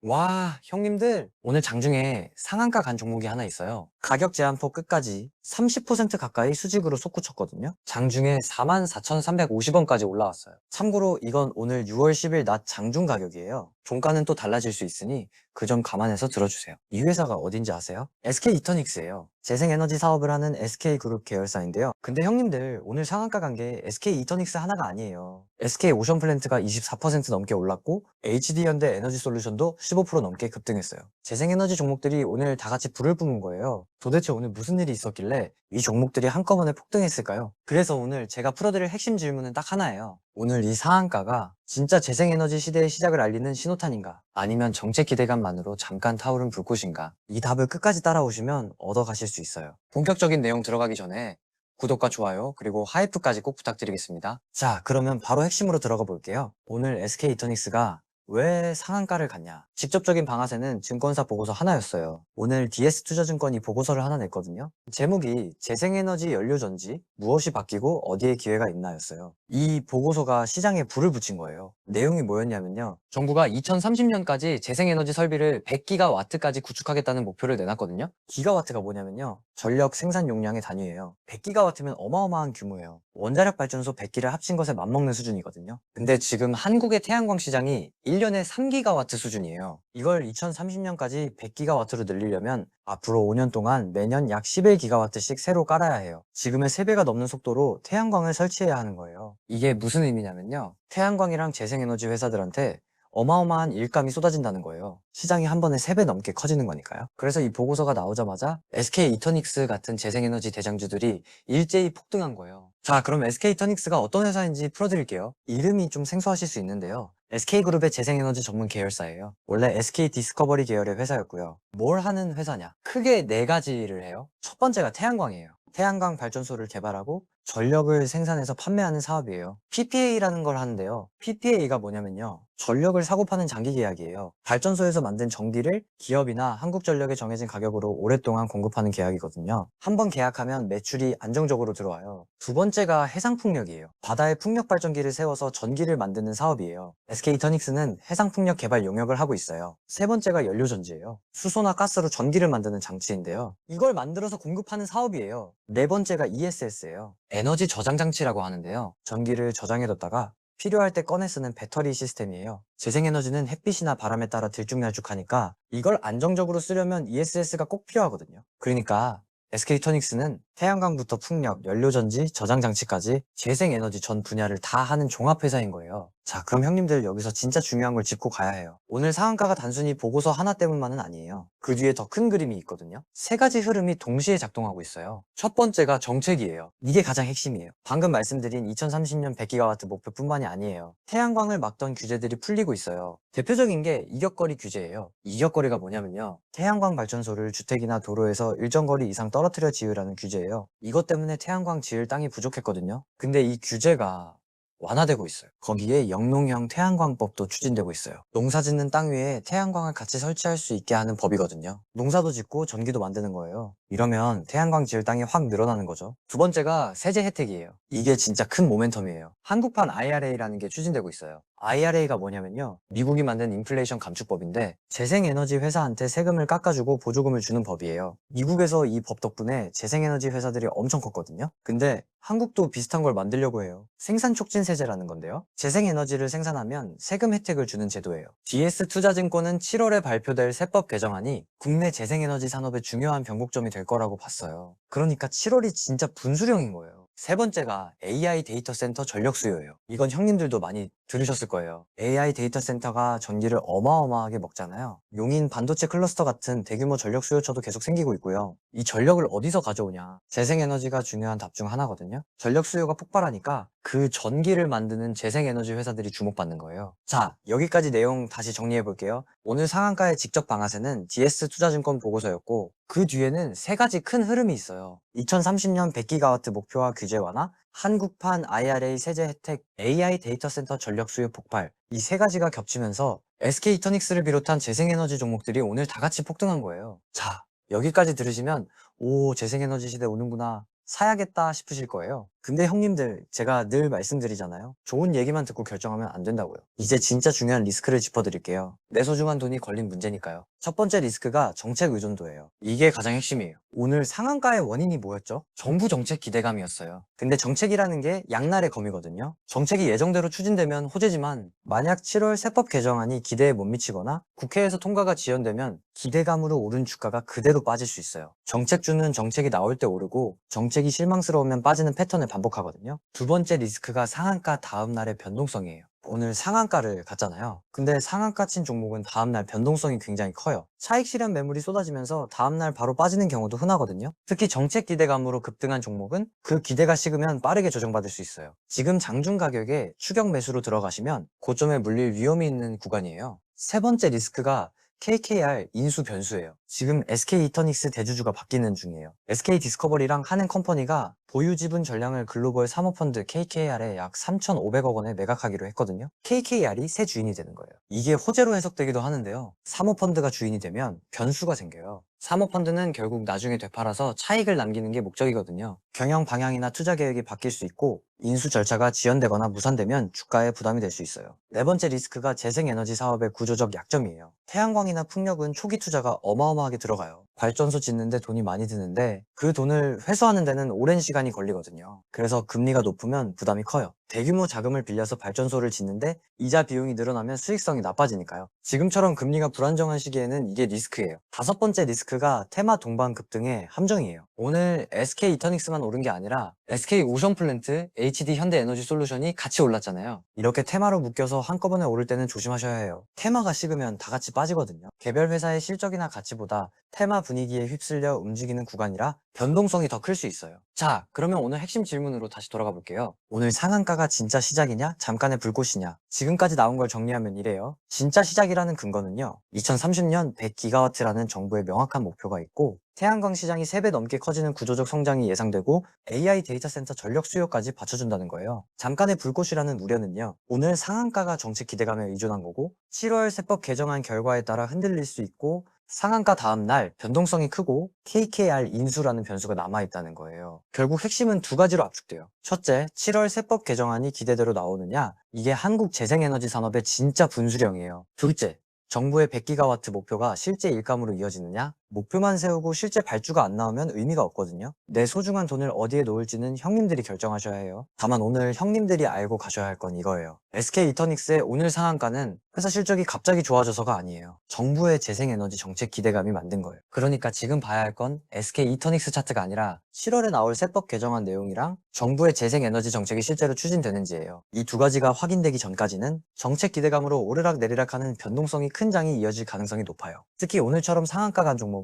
와, 형님들, 오늘 장중에 상한가 간 종목이 하나 있어요. 가격 제한폭 끝까지 30% 가까이 수직으로 솟구쳤거든요. 장중에 44,350원까지 올라왔어요. 참고로 이건 오늘 6월 10일 낮 장중 가격이에요. 종가는 또 달라질 수 있으니 그 점 감안해서 들어주세요. 이 회사가 어딘지 아세요? SK 이터닉스예요. 재생에너지 사업을 하는 SK그룹 계열사인데요. 근데 형님들, 오늘 상한가 간 게 SK 이터닉스 하나가 아니에요. SK 오션플랜트가 24% 넘게 올랐고 HD현대 에너지솔루션도 15% 넘게 급등했어요. 재생에너지 종목들이 오늘 다 같이 불을 뿜은 거예요. 도대체 오늘 무슨 일이 있었길래 이 종목들이 한꺼번에 폭등했을까요? 그래서 오늘 제가 풀어드릴 핵심 질문은 딱 하나예요. 오늘 이 상한가가 진짜 재생에너지 시대의 시작을 알리는 신호탄인가? 아니면 정책 기대감만으로 잠깐 타오른 불꽃인가? 이 답을 끝까지 따라오시면 얻어가실 수 있어요. 본격적인 내용 들어가기 전에 구독과 좋아요, 그리고 하이프까지 꼭 부탁드리겠습니다. 자, 그러면 바로 핵심으로 들어가 볼게요. 오늘 SK 이터닉스가 왜 상한가를 갔냐? 직접적인 방아쇠는 증권사 보고서 하나였어요. 오늘 DS투자증권이 보고서를 하나 냈거든요. 제목이 재생에너지 연료전지 무엇이 바뀌고 어디에 기회가 있나였어요. 이 보고서가 시장에 불을 붙인 거예요. 내용이 뭐였냐면요. 정부가 2030년까지 재생에너지 설비를 100기가와트까지 구축하겠다는 목표를 내놨거든요. 기가와트가 뭐냐면요. 전력 생산 용량의 단위예요. 100기가와트면 어마어마한 규모예요. 원자력 발전소 100기를 합친 것에 맞먹는 수준이거든요. 근데 지금 한국의 태양광 시장이 1년에 3기가와트 수준이에요. 이걸 2030년까지 100기가와트로 늘리려면 앞으로 5년 동안 매년 약 11기가와트씩 새로 깔아야 해요. 지금의 3배가 넘는 속도로 태양광을 설치해야 하는 거예요. 이게 무슨 의미냐면요. 태양광이랑 재생에너지 회사들한테 어마어마한 일감이 쏟아진다는 거예요. 시장이 한 번에 3배 넘게 커지는 거니까요. 그래서 이 보고서가 나오자마자 SK 이터닉스 같은 재생에너지 대장주들이 일제히 폭등한 거예요. 자, 그럼 SK 이터닉스가 어떤 회사인지 풀어드릴게요. 이름이 좀 생소하실 수 있는데요. SK그룹의 재생에너지 전문 계열사예요. 원래 SK 디스커버리 계열의 회사였고요. 뭘 하는 회사냐? 크게 4가지를 해요. 첫 번째가 태양광이에요. 태양광 발전소를 개발하고 전력을 생산해서 판매하는 사업이에요. PPA라는 걸 하는데요. PPA가 뭐냐면요. 전력을 사고 파는 장기 계약이에요. 발전소에서 만든 전기를 기업이나 한국전력에 정해진 가격으로 오랫동안 공급하는 계약이거든요. 한번 계약하면 매출이 안정적으로 들어와요. 두 번째가 해상풍력이에요. 바다에 풍력 발전기를 세워서 전기를 만드는 사업이에요. SK이터닉스는 해상풍력 개발 용역을 하고 있어요. 세 번째가 연료전지예요. 수소나 가스로 전기를 만드는 장치인데요. 이걸 만들어서 공급하는 사업이에요. 네 번째가 ESS예요. 에너지 저장 장치라고 하는데요. 전기를 저장해뒀다가 필요할 때 꺼내 쓰는 배터리 시스템이에요. 재생에너지는 햇빛이나 바람에 따라 들쭉날쭉하니까 이걸 안정적으로 쓰려면 ESS가 꼭 필요하거든요. 그러니까 SK이터닉스는 태양광부터 풍력, 연료전지, 저장장치까지 재생에너지 전 분야를 다 하는 종합회사인 거예요. 자, 그럼 형님들 여기서 진짜 중요한 걸 짚고 가야 해요. 오늘 상한가가 단순히 보고서 하나 때문만은 아니에요. 그 뒤에 더 큰 그림이 있거든요. 3가지 흐름이 동시에 작동하고 있어요. 첫 번째가 정책이에요. 이게 가장 핵심이에요. 방금 말씀드린 2030년 100기가와트 목표뿐만이 아니에요. 태양광을 막던 규제들이 풀리고 있어요. 대표적인 게 이격거리 규제예요. 이격거리가 뭐냐면요. 태양광 발전소를 주택이나 도로에서 일정 거리 이상 떨어뜨려 지으라는 규제예요. 이것 때문에 태양광 지을 땅이 부족했거든요. 근데 이 규제가 완화되고 있어요. 거기에 영농형 태양광법도 추진되고 있어요. 농사 짓는 땅 위에 태양광을 같이 설치할 수 있게 하는 법이거든요. 농사도 짓고 전기도 만드는 거예요. 이러면 태양광 지을 땅이 확 늘어나는 거죠. 두 번째가 세제 혜택이에요. 이게 진짜 큰 모멘텀이에요. 한국판 IRA라는 게 추진되고 있어요. IRA가 뭐냐면요. 미국이 만든 인플레이션 감축법인데 재생에너지 회사한테 세금을 깎아주고 보조금을 주는 법이에요. 미국에서 이 법 덕분에 재생에너지 회사들이 엄청 컸거든요. 근데 한국도 비슷한 걸 만들려고 해요. 생산 촉진 세제라는 건데요. 재생에너지를 생산하면 세금 혜택을 주는 제도예요. DS투자증권은 7월에 발표될 세법 개정안이 국내 재생에너지 산업의 중요한 변곡점이 될 거라고 봤어요. 그러니까 7월이 진짜 분수령인 거예요. 세 번째가 AI 데이터 센터 전력 수요예요. 이건 형님들도 많이 들으셨을 거예요. AI 데이터 센터가 전기를 어마어마하게 먹잖아요. 용인 반도체 클러스터 같은 대규모 전력 수요처도 계속 생기고 있고요. 이 전력을 어디서 가져오냐? 재생에너지가 중요한 답 중 하나거든요. 전력 수요가 폭발하니까 그 전기를 만드는 재생에너지 회사들이 주목받는 거예요. 자, 여기까지 내용 다시 정리해 볼게요. 오늘 상한가의 직접 방아쇠는 DS투자증권 보고서였고 그 뒤에는 3가지 큰 흐름이 있어요. 2030년 100기가와트 목표화 규제 완화, 한국판 IRA 세제 혜택, AI 데이터 센터 전력 수요 폭발, 이 3가지가 겹치면서 SK이터닉스를 비롯한 재생에너지 종목들이 오늘 다 같이 폭등한 거예요. 자, 여기까지 들으시면 오, 재생에너지 시대 오는구나, 사야겠다 싶으실 거예요. 근데 형님들, 제가 늘 말씀드리잖아요. 좋은 얘기만 듣고 결정하면 안 된다고요. 이제 진짜 중요한 리스크를 짚어드릴게요. 내 소중한 돈이 걸린 문제니까요. 첫 번째 리스크가 정책 의존도예요. 이게 가장 핵심이에요. 오늘 상한가의 원인이 뭐였죠? 정부 정책 기대감이었어요. 근데 정책이라는 게 양날의 검이거든요. 정책이 예정대로 추진되면 호재지만 만약 7월 세법 개정안이 기대에 못 미치거나 국회에서 통과가 지연되면 기대감으로 오른 주가가 그대로 빠질 수 있어요. 정책주는 정책이 나올 때 오르고 정책이 실망스러우면 빠지는 패턴을 반복하거든요. 두 번째 리스크가 상한가 다음 날의 변동성이에요. 오늘 상한가를 갔잖아요. 근데 상한가 친 종목은 다음날 변동성이 굉장히 커요. 차익 실현 매물이 쏟아지면서 다음날 바로 빠지는 경우도 흔하거든요. 특히 정책 기대감으로 급등한 종목은 그 기대가 식으면 빠르게 조정받을 수 있어요. 지금 장중 가격에 추격 매수로 들어가시면 고점에 물릴 위험이 있는 구간이에요. 세 번째 리스크가 KKR 인수 변수예요. 지금 SK 이터닉스 대주주가 바뀌는 중이에요. SK 디스커버리랑 한은컴퍼니가 보유 지분 전량을 글로벌 사모펀드 KKR에 약 3,500억 원에 매각하기로 했거든요. KKR이 새 주인이 되는 거예요. 이게 호재로 해석되기도 하는데요. 사모펀드가 주인이 되면 변수가 생겨요. 사모펀드는 결국 나중에 되팔아서 차익을 남기는 게 목적이거든요. 경영 방향이나 투자 계획이 바뀔 수 있고 인수 절차가 지연되거나 무산되면 주가에 부담이 될 수 있어요. 네 번째 리스크가 재생에너지 사업의 구조적 약점이에요. 태양광이나 풍력은 초기 투자가 어마어마하게 들어가요. 발전소 짓는데 돈이 많이 드는데 그 돈을 회수하는 데는 오랜 시간이 걸리거든요. 그래서 금리가 높으면 부담이 커요. 대규모 자금을 빌려서 발전소를 짓는데 이자 비용이 늘어나면 수익성이 나빠지니까요. 지금처럼 금리가 불안정한 시기에는 이게 리스크예요. 다섯 번째 리스크가 테마 동반 급등의 함정이에요. 오늘 SK 이터닉스만 오른 게 아니라 SK 오션플랜트, HD 현대에너지솔루션이 같이 올랐잖아요. 이렇게 테마로 묶여서 한꺼번에 오를 때는 조심하셔야 해요. 테마가 식으면 다 같이 빠지거든요. 개별 회사의 실적이나 가치보다 테마 분위기에 휩쓸려 움직이는 구간이라 변동성이 더 클 수 있어요. 자, 그러면 오늘 핵심 질문으로 다시 돌아가 볼게요. 오늘 상한가가 진짜 시작이냐? 잠깐의 불꽃이냐? 지금까지 나온 걸 정리하면 이래요. 진짜 시작이라는 근거는요. 2030년 100기가와트라는 정부의 명확한 목표가 있고 태양광 시장이 3배 넘게 커지는 구조적 성장이 예상되고 AI 데이터 센터 전력 수요까지 받쳐준다는 거예요. 잠깐의 불꽃이라는 우려는요. 오늘 상한가가 정책 기대감에 의존한 거고 7월 세법 개정안 결과에 따라 흔들릴 수 있고 상한가 다음 날 변동성이 크고 KKR 인수라는 변수가 남아있다는 거예요. 결국 핵심은 두 가지로 압축돼요. 첫째, 7월 세법 개정안이 기대대로 나오느냐? 이게 한국 재생에너지 산업의 진짜 분수령이에요. 둘째, 정부의 100기가와트 목표가 실제 일감으로 이어지느냐? 목표만 세우고 실제 발주가 안 나오면 의미가 없거든요. 내 소중한 돈을 어디에 놓을지는 형님들이 결정하셔야 해요. 다만 오늘 형님들이 알고 가셔야 할 건 이거예요. SK 이터닉스의 오늘 상한가는 회사 실적이 갑자기 좋아져서가 아니에요. 정부의 재생에너지 정책 기대감이 만든 거예요. 그러니까 지금 봐야 할 건 SK 이터닉스 차트가 아니라 7월에 나올 세법 개정안 내용이랑 정부의 재생에너지 정책이 실제로 추진되는지예요. 이 두 가지가 확인되기 전까지는 정책 기대감으로 오르락 내리락하는 변동성이 큰 장이 이어질 가능성이 높아요. 특히 오늘처럼 상한가 간 종목은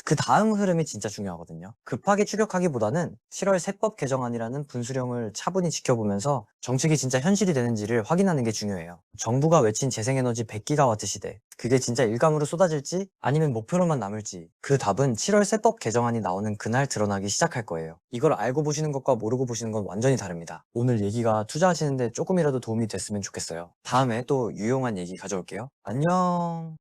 그 다음 흐름이 진짜 중요하거든요. 급하게 추격하기보다는 7월 세법 개정안이라는 분수령을 차분히 지켜보면서 정책이 진짜 현실이 되는지를 확인하는 게 중요해요. 정부가 외친 재생에너지 100기가와트 시대, 그게 진짜 일감으로 쏟아질지 아니면 목표로만 남을지 그 답은 7월 세법 개정안이 나오는 그날 드러나기 시작할 거예요. 이걸 알고 보시는 것과 모르고 보시는 건 완전히 다릅니다. 오늘 얘기가 투자하시는데 조금이라도 도움이 됐으면 좋겠어요. 다음에 또 유용한 얘기 가져올게요. 안녕.